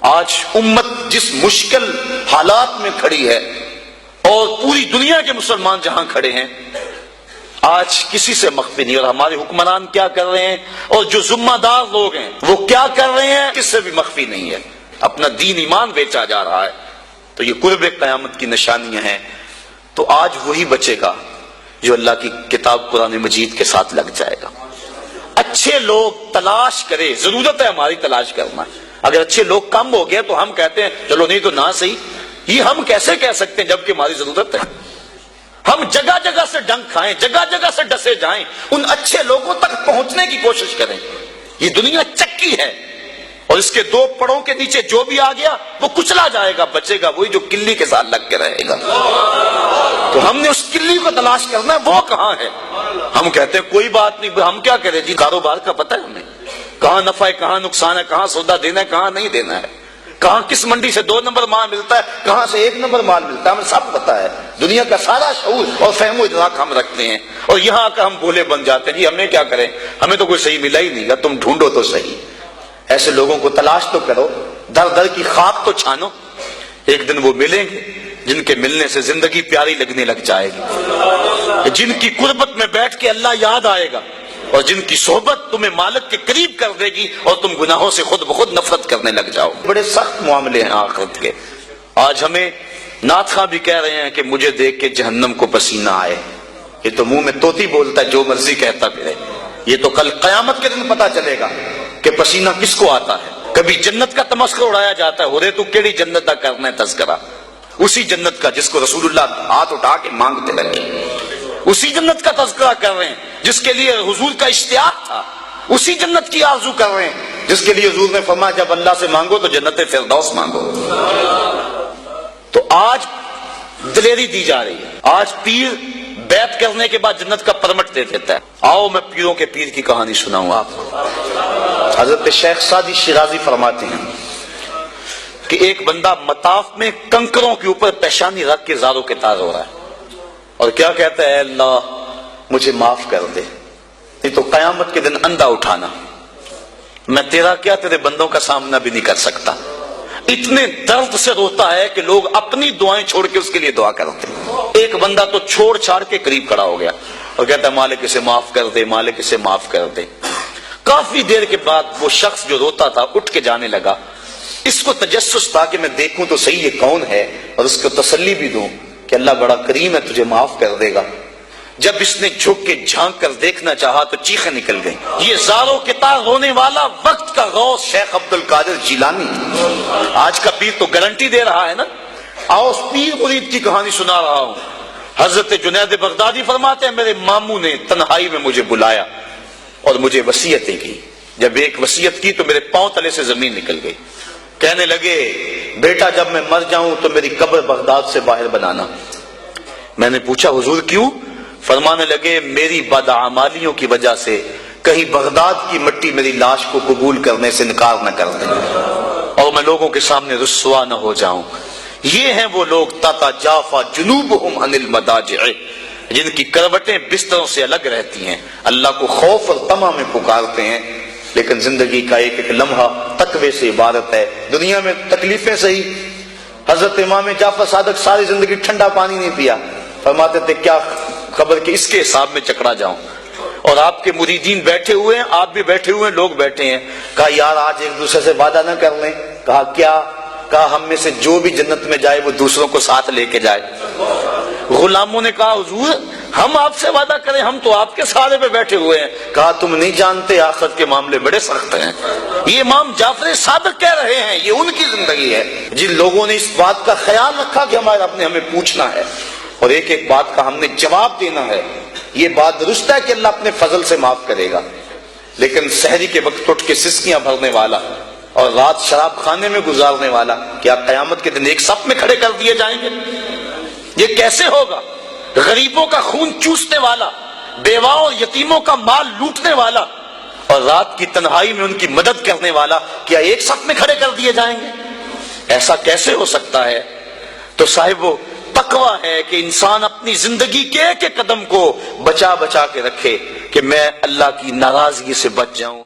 آج امت جس مشکل حالات میں کھڑی ہے اور پوری دنیا کے مسلمان جہاں کھڑے ہیں، آج کسی سے مخفی نہیں، اور ہمارے حکمران کیا کر رہے ہیں اور جو ذمہ دار لوگ ہیں وہ کیا کر رہے ہیں، کس سے بھی مخفی نہیں ہے۔ اپنا دین ایمان بیچا جا رہا ہے، تو یہ قرب قیامت کی نشانیاں ہیں۔ تو آج وہی بچے گا جو اللہ کی کتاب قرآن مجید کے ساتھ لگ جائے گا۔ اچھے لوگ تلاش کرے، ضرورت ہے ہماری تلاش کرنا۔ اگر اچھے لوگ کم ہو گئے تو ہم کہتے ہیں چلو نہیں تو نہ صحیح، یہ ہم کیسے کہہ سکتے ہیں جبکہ ہماری ضرورت ہے؟ ہم جگہ جگہ سے ڈنک کھائیں، جگہ جگہ سے ڈسے جائیں، ان اچھے لوگوں تک پہنچنے کی کوشش کریں۔ یہ دنیا چکی ہے اور اس کے دو پڑوں کے نیچے جو بھی آ گیا وہ کچلا جائے گا، بچے گا وہی جو کلی کے ساتھ لگ کے رہے گا۔ تو ہم نے اس کلی کو تلاش کرنا ہے، وہ کہاں ہے؟ ہم کہتے ہیں کوئی بات نہیں، ہم کیا کریں جی، کاروبار کا پتہ ہے ہمیں، کہاں نفع ہے کہاں نقصان ہے، کہاں سودا دینا ہے کہاں نہیں دینا ہے، کہاں کس منڈی سے 2 نمبر مال ملتا ہے کہاں سے 1 نمبر مال ملتا ہے، ہمیں سب پتا ہے۔ دنیا کا سارا شعور اور فہم و ادراک ہم رکھتے ہیں، اور یہاں آ کر ہم بولے بن جاتے ہیں جی ہمیں کیا کریں، ہمیں تو کوئی صحیح ملا ہی نہیں گا، تم ڈھونڈو تو صحیح۔ ایسے لوگوں کو تلاش تو کرو، در در کی خاک تو چھانو، ایک دن وہ ملیں گے جن کے ملنے سے زندگی پیاری لگنے لگ جائے گی، جن کی قربت میں بیٹھ کے اللہ یاد آئے گا، اور جن کی صحبت تمہیں مالک کے قریب کر دے گی اور تم گناہوں سے خود بخود نفرت کرنے لگ جاؤ۔ بڑے سخت معاملے ہیں آخرت کے۔ آج ہمیں نعت خواں بھی کہہ رہے ہیں کہ مجھے دیکھ کے جہنم کو پسینہ آئے، یہ تو منہ میں طوطی بولتا ہے جو مرضی کہتا پھرے، یہ تو کل قیامت کے دن پتا چلے گا کہ پسینہ کس کو آتا ہے۔ کبھی جنت کا تمسخر اڑایا جاتا ہے، ہو رے تو کیڑی جنت کا کرنا ہے تذکرہ، اسی جنت کا جس کو رسول اللہ ہاتھ اٹھا کے مانگتے رہے، اسی جنت کا تذکرہ کر رہے ہیں جس کے لیے حضور کا اشتیاق تھا، اسی جنت کی آرزو کر رہے ہیں جس کے لیے حضور نے فرمایا جب اللہ سے مانگو تو جنت فردوس مانگو۔ تو آج دلیری دی جا رہی ہے، آج پیر بیعت کرنے کے بعد جنت کا پرمٹ دے دیتا ہے۔ آؤ میں پیروں کے پیر کی کہانی سناؤں آپ کو۔ حضرت شیخ سعدی شیرازی فرماتے ہیں کہ ایک بندہ مطاف میں کنکروں کے اوپر پیشانی رکھ کے زاروں کے تار ہو رہا ہے، اور کیا کہتا ہے، اے اللہ مجھے معاف کر دے، نہیں تو قیامت کے دن اندھا اٹھانا، میں تیرا کیا تیرے بندوں کا سامنا بھی نہیں کر سکتا۔ اتنے درد سے روتا ہے کہ لوگ اپنی دعائیں چھوڑ کے اس کے لیے دعا کرتے ہیں۔ ایک بندہ تو چھوڑ چھاڑ کے قریب کھڑا ہو گیا اور کہتا ہے مالک اسے معاف کر دے، مالک اسے معاف کر دے۔ کافی دیر کے بعد وہ شخص جو روتا تھا اٹھ کے جانے لگا۔ اس کو تجسس تھا کہ میں دیکھوں تو صحیح یہ کون ہے اور اس کو تسلی بھی دوں کہ اللہ بڑا کریم ہے، تجھے معاف کر دے گا۔ جب اس نے جھک کے جھانک کر دیکھنا چاہا تو چیخیں نکل گئیں۔ یہ زاروں کے تار رونے والا وقت کا غوث شیخ عبد القادر جیلانی، آج کا پیر تو گارنٹی دے رہا ہے نا۔ آؤ اس پیر مرید کی کہانی سنا رہا ہوں۔ حضرت جنید بغدادی فرماتے ہیں میرے ماموں نے تنہائی میں مجھے بلایا اور مجھے وصیتیں کی۔ جب ایک وصیت کی تو میرے پاؤں تلے سے زمین نکل گئی۔ کہنے لگے بیٹا جب میں مر جاؤں تو میری قبر بغداد سے باہر بنانا۔ میں نے پوچھا حضور کیوں؟ فرمانے لگے میری بدعمالیوں کی وجہ سے کہیں بغداد کی مٹی میری لاش کو قبول کرنے سے انکار نہ کر دے اور میں لوگوں کے سامنے رسوا نہ ہو جاؤں۔ یہ ہیں وہ لوگ تتجافا جنوبہم عن المضاجع، جن کی کروٹیں بستروں سے الگ رہتی ہیں، اللہ کو خوف اور طمع میں پکارتے ہیں، لیکن زندگی کا ایک ایک لمحہ تقوی سے عبارت ہے۔ دنیا میں تکلیفیں سہی۔ حضرت امام جعفر صادق ساری زندگی ٹھنڈا پانی نہیں پیا، فرماتے تھے کیا خبر کہ اس کے حساب میں چکرا جاؤں۔ اور آپ کے مریدین بیٹھے ہوئے ہیں، آپ بھی بیٹھے ہوئے ہیں، لوگ بیٹھے ہیں۔ کہا یار آج ایک دوسرے سے وعدہ نہ کر لیں؟ کہا کیا؟ کہا ہم میں سے جو بھی جنت میں جائے وہ دوسروں کو ساتھ لے کے جائے۔ غلاموں نے کہا حضور ہم آپ سے وعدہ کریں، ہم تو آپ کے سہارے پہ بیٹھے ہوئے ہیں۔ کہا تم نہیں جانتے آخرت کے معاملے بڑے سخت ہیں۔ یہ امام جعفر صادق کہہ رہے ہیں، یہ ان کی زندگی ہے۔ جن لوگوں نے اس بات کا خیال رکھا کہ ہمارے رب نے ہمیں پوچھنا ہے اور ایک ایک بات کا ہم نے جواب دینا ہے، یہ بات درست ہے کہ اللہ اپنے فضل سے معاف کرے گا، لیکن سحری کے وقت اٹھ کے سسکیاں بھرنے والا اور رات شراب خانے میں گزارنے والا کیا قیامت کے دن ایک صف میں کھڑے کر دیے جائیں گے؟ یہ کیسے ہوگا؟ غریبوں کا خون چوسنے والا، بیواؤں اور یتیموں کا مال لوٹنے والا اور رات کی تنہائی میں ان کی مدد کرنے والا کیا ایک صف میں کھڑے کر دیے جائیں گے؟ ایسا کیسے ہو سکتا ہے؟ تو صاحب وہ تقویٰ ہے کہ انسان اپنی زندگی کے ایک ایک قدم کو بچا بچا کے رکھے کہ میں اللہ کی ناراضگی سے بچ جاؤں۔